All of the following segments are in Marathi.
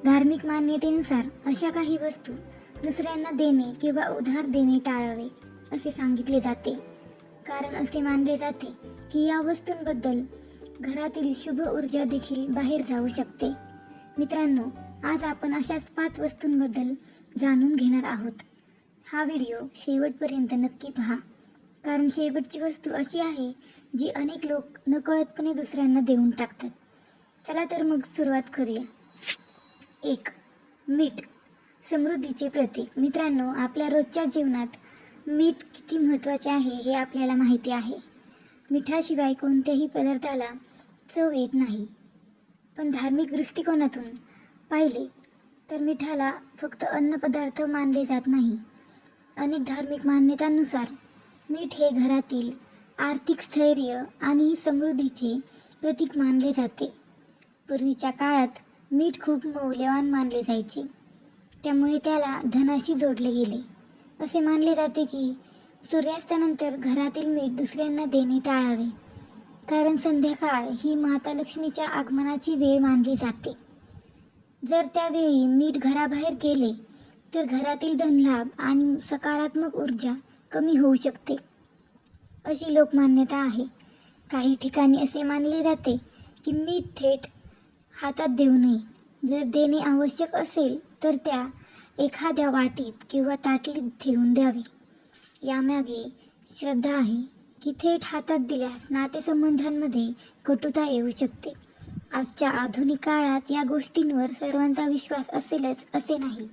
धार्मिक मान्यतेनुसार अशा काही वस्तू दुसऱ्यांना देणे किंवा उधार देणे टाळावे असे सांगितले जाते. कारण असे मानले जाते की या वस्तूंबद्दल घरातील शुभ ऊर्जा देखील बाहेर जाऊ शकते. मित्रांनो, आज आपण अशाच 5 वस्तूंबद्दल जाणून घेणार आहोत. हा व्हिडिओ शेवटपर्यंत नक्की पहा, कारण शेवटची वस्तू अशी आहे जी अनेक लोक नकळतपणे दुसऱ्यांना देऊन टाकतात. चला तर मग सुरुवात करूया. 1. मीठ, समृद्धीचे प्रतीक. मित्रांनो, आपल्या रोजच्या जीवनात मीठ किती महत्त्वाचे आहे हे आपल्याला माहिती आहे. मिठाशिवाय कोणत्याही पदार्थाला चव येत नाही. पण धार्मिक दृष्टिकोनातून पाहिले तर मिठाला फक्त अन्नपदार्थ मानले जात नाही. अनेक धार्मिक मान्यतांनुसार मीठ हे घरातील आर्थिक स्थैर्य आणि समृद्धीचे प्रतीक मानले जाते. पूर्वीच्या काळात मीठ खूप मौल्यवान मानले जायचे, त्यामुळे त्याला धनाशी जोडले गेले. असे मानले जाते की सूर्यास्तानंतर घरातील मीठ दुसऱ्यांना देणे टाळावे, कारण संध्याकाळ ही माता लक्ष्मीच्या आगमनाची वेळ मानली जाते. जर त्यावेळी मीठ घराबाहेर गेले तर घरातील धनलाभ आणि सकारात्मक ऊर्जा कमी होऊ शकते, अशी लोकमान्यता आहे. काही ठिकाणी असे मानले जाते की मीठ थेट हातात देऊ नये. जर देणे आवश्यक असेल तर त्या एखाद्या वाटीत किंवा ताटलीत ठेवून द्यावे. यामागे श्रद्धा आहे की थेट हातात दिल्यास नातेसंबंधांमध्ये कटुता येऊ शकते. आजच्या आधुनिक काळात या गोष्टींवर सर्वांचा विश्वास असेलच असे नाही,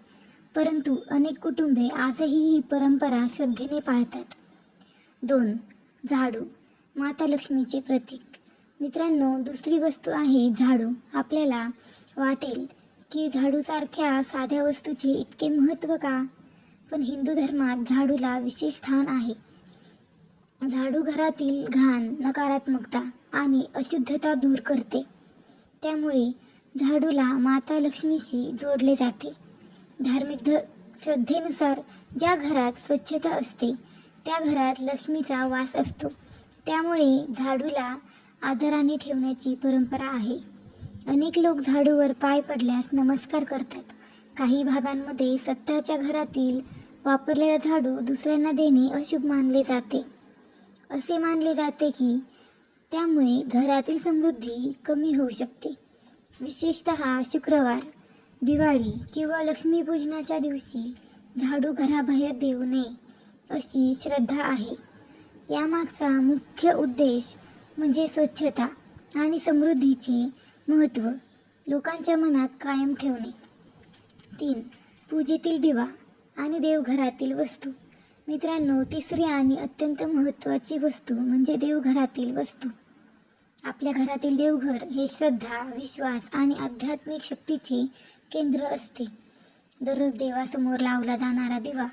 परंतु अनेक कुटुंबे आजही ही परंपरा श्रद्धेने पाळतात. 2. झाडू, माता लक्ष्मीचे प्रतीक. मित्रांनो, दुसरी वस्तू आहे झाडू. आपल्याला वाटेल की झाडूसारख्या साध्या वस्तूचे इतके महत्त्व का? पण हिंदू धर्मात झाडूला विशेष स्थान आहे. झाडू घरातील घाण, नकारात्मकता आणि अशुद्धता दूर करते. त्यामुळे झाडूला माता लक्ष्मीशी जोडले जाते. धार्मिक श्रद्धेनुसार ज्या घरात स्वच्छता असते त्या घरात लक्ष्मीचा वास असतो. त्यामुळे झाडूला आदराने ठेवण्याची परंपरा आहे. अनेक लोक झाडूवर पाय पडल्यास नमस्कार करतात. काही भागांमध्ये स्वतःच्या घरातील वापरलेला झाडू दुसऱ्यांना देणे अशुभ मानले जाते. असे मानले जाते की त्यामुळे घरातील समृद्धी कमी होऊ शकते. विशेषतः शुक्रवार, दिवाळी किंवा लक्ष्मीपूजनाच्या दिवशी झाडू घराबाहेर देऊ नये, अशी श्रद्धा आहे. यामागचा मुख्य उद्देश म्हणजे स्वच्छता आणि समृद्धीचे महत्त्व लोकांच्या मनात कायम ठेवणे. 3. पूजेतील दिवा आणि देवघरातील वस्तू. मित्रांनो, तिसरी आणि अत्यंत महत्त्वाची वस्तू म्हणजे देवघरातील वस्तू. आपल्या घरातील देवघर हे श्रद्धा, विश्वास आणि आध्यात्मिक शक्तीचे केंद्र असते. दररोज देवासमोर लावला जाणारा दिवा,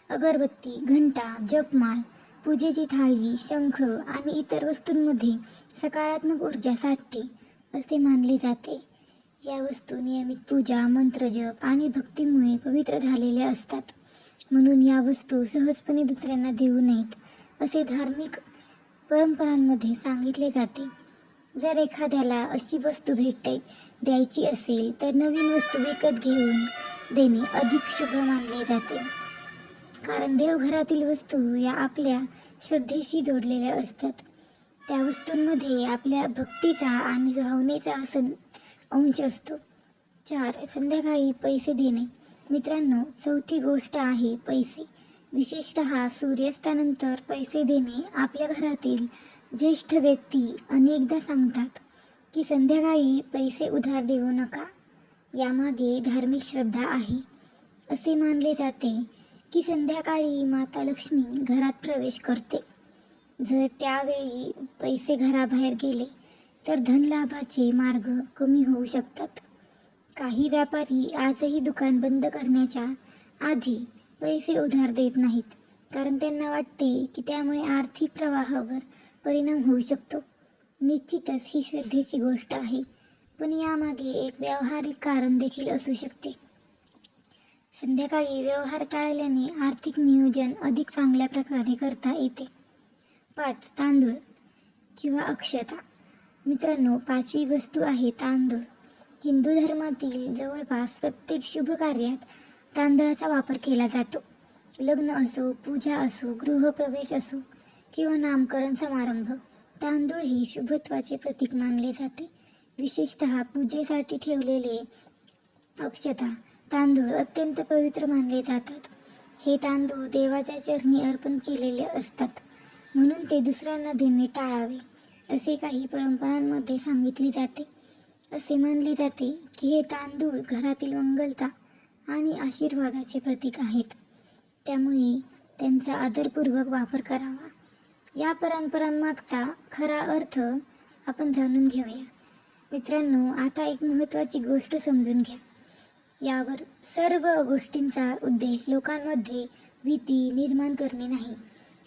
अगरबत्ती, घंटा, जपमाळ, पूजेची थाळी, शंख आणि इतर वस्तूंमध्ये सकारात्मक ऊर्जा साठते असे मानले जाते. या वस्तू नियमित पूजा, मंत्रजप आणि भक्तीमुळे पवित्र झालेल्या असतात. म्हणून या वस्तू सहजपणे दुसऱ्यांना देऊ नयेत असे धार्मिक परंपरांमध्ये सांगितले जाते. जर एखाद्याला अशी वस्तू भेट द्यायची असेल तर नवीन वस्तू विकत घेऊन देणे अधिक शुभ मानले जाते, कारण देवघरातील वस्तू या आपल्या श्रद्धेशी जोडलेल्या असतात. त्या वस्तूंमध्ये आपल्या भक्तीचा आणि भावनेचा अंश असतो. 4. संध्याकाळी पैसे देणे. मित्रांनो, चौथी गोष्ट आहे पैसे. विशेषतः सूर्यास्तानंतर पैसे देणे. आपल्या घरातील ज्येष्ठ व्यक्ती अनेकदा सांगतात की संध्याकाळी पैसे उधार देऊ नका. यामागे धार्मिक श्रद्धा आहे. असे मानले जाते की संध्याकाळी माता लक्ष्मी घरात प्रवेश करते. जर त्यावेळी पैसे घराबाहेर गेले तर धनलाभाचे मार्ग कमी होऊ शकतात. काही व्यापारी आजही दुकान बंद करण्याच्या आधी पैसे उधार देत नाहीत, कारण त्यांना वाटते की त्यामुळे आर्थिक प्रवाहावर परिणाम होऊ शकतो. निश्चितच ही श्रद्धेची गोष्ट आहे, पण यामागे एक व्यावहारिक कारण देखील असू शकते. संध्याकाळी व्यवहार टाळल्याने आर्थिक नियोजन अधिक चांगल्या प्रकारे करता येते. 5. तांदूळ किंवा अक्षता. मित्रांनो, 5वी वस्तू आहे तांदूळ. हिंदू धर्मातील जवळपास प्रत्येक शुभ कार्यात तांदळाचा वापर केला जातो. लग्न असो, पूजा असो, गृहप्रवेश असो किंवा नामकरण समारंभ, तांदूळ हे शुभत्वाचे प्रतीक मानले जाते. विशेषतः पूजेसाठी ठेवलेले अक्षता तांदूळ अत्यंत पवित्र मानले जातात. हे तांदूळ देवाच्या चरणी अर्पण केलेले असतात, म्हणून ते दुसऱ्यांना देणे टाळावे असे काही परंपरांमध्ये सांगितले जाते. असे मानले जाते की हे तांदूळ घरातील मंगलता आणि आशीर्वादाचे प्रतीक आहेत, त्यामुळे त्यांचा आदरपूर्वक वापर करावा. या परंपरांमागचा खरा अर्थ आपण जाणून घेऊया. मित्रांनो, आता एक महत्त्वाची गोष्ट समजून घ्या. यावर सर्व गोष्टींचा उद्देश लोकांमध्ये भीती निर्माण करणे नाही.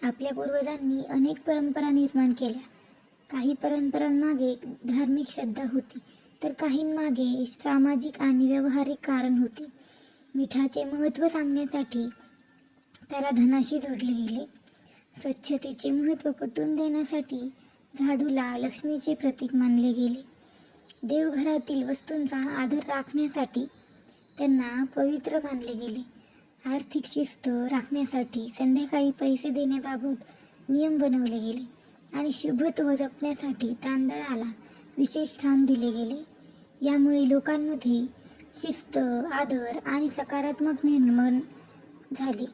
आपल्या पूर्वजांनी अनेक परंपरा निर्माण केल्या. काही परंपरांमागे धार्मिक श्रद्धा होती, तर काहींमागे सामाजिक आणि व्यावहारिक कारण होते. मिठाचे महत्त्व सांगण्यासाठी त्याला धनाशी जोडले गेले. स्वच्छतेचे महत्त्व पटवून देण्यासाठी झाडूला लक्ष्मीचे प्रतीक मानले गेले. देवघरातील वस्तूंचा आदर राखण्यासाठी त्यांना पवित्र मानले गेले. आर्थिक शिस्त राखण्यासाठी संध्याकाळी पैसे देण्याबाबत नियम बनवले गेले आणि शुभत्व जपण्यासाठी तांदळाला विशेष स्थान दिले गेले. यामुळे लोकांमध्ये शिस्त, आदर आणि सकारात्मक निर्माण झाली.